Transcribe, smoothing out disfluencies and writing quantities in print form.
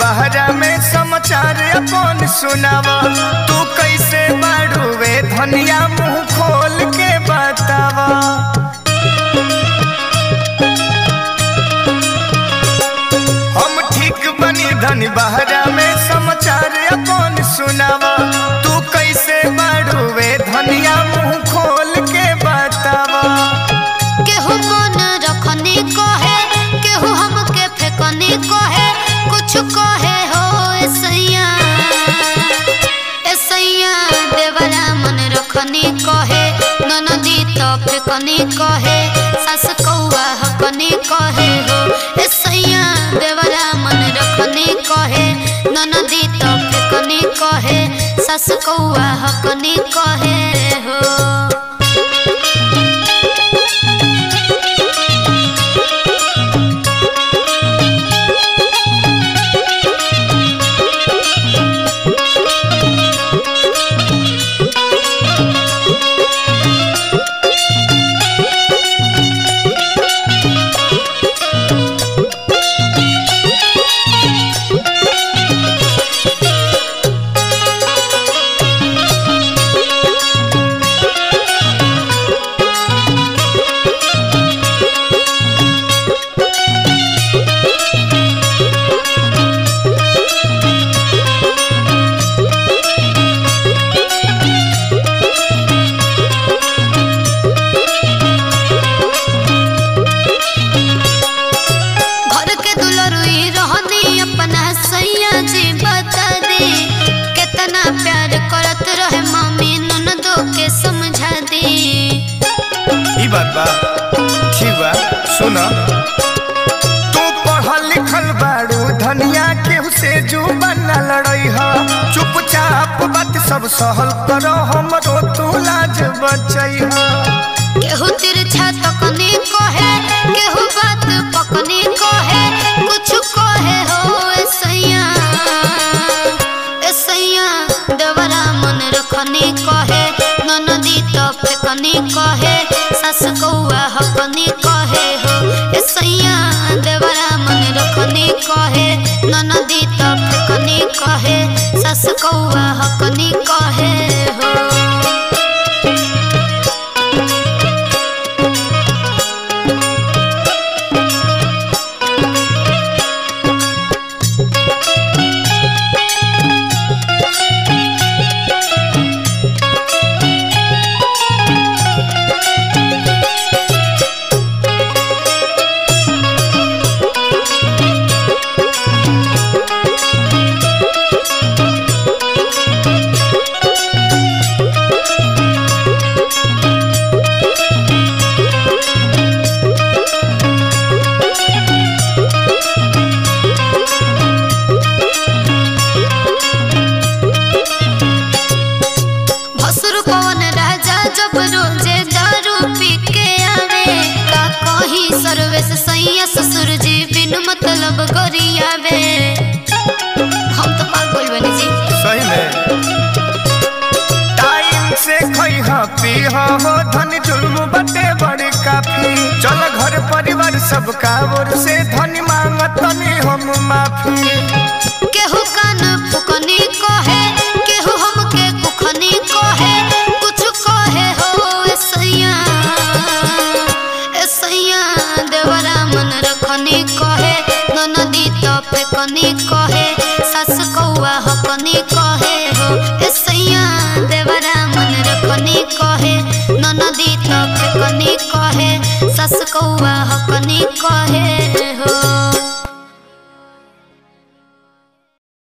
बहरा में समाचार अपन सुनावा। तू कैसे बाड़ुए धनिया मुँह खोल के बतावा। हम ठीक बनी धनी बहरा में समाचार अपन सुनावा। तू कैसे बाड़ुए धनिया मुँह खोल के बतावा। केहू मन रखनी कहे, केहू हमके फेकनी कहे, कुछ कहे हो ऐसैया ऐसैया देवरा मन रखनी कहे, ननदी तो फेकनी कहे, सास कौआ हकनी कहे हो ऐसैया देवरा मन रखनी कहे, ननदी तो फेकनी कहे, सास कौआ हकनी कहे हो। सुना तू पढ़ल लिखल बाड़ू धनिया केहू से जुबान न लड़ई हा। चुपचाप बात सब सहल करो हमरो तू लाज बचई हा। केहू तिरछा तकनी कहे, केहू बात पकनी कहे, कुछ कहे हो ऐसैया ऐसैया देवरा मन रखनी कहे, ननदी तो फेकनी कहे, सास कौआ हकनी कहे हो ऐसैया देवरा मन रखनी कहे, ननदी तो फेकनी कहे, सास कौआ हकनी कहे हो। ससुर जी बिन मतलब गरियावे, हम तो पागल बनी जी सही में। टाइम से खइहा पीहा हो धन जुल्म बटे बड़ी काफी। चल घर परिवार सब का ओर से धन मांगतनी हम माफी। केहू कान फुकनी कहे, केहू हमके कुखनी कहे, कुछ कहे हो ऐसैया ऐसैया देवरा मन रखनी कहे, ननदी तो फेकनी कहे, सास कौआ हकनी कहे हो ऐसैया देवरा मन रखनी कहे, ननदी तो फेकनी कहे, सास कौआ हकनी कहे हो।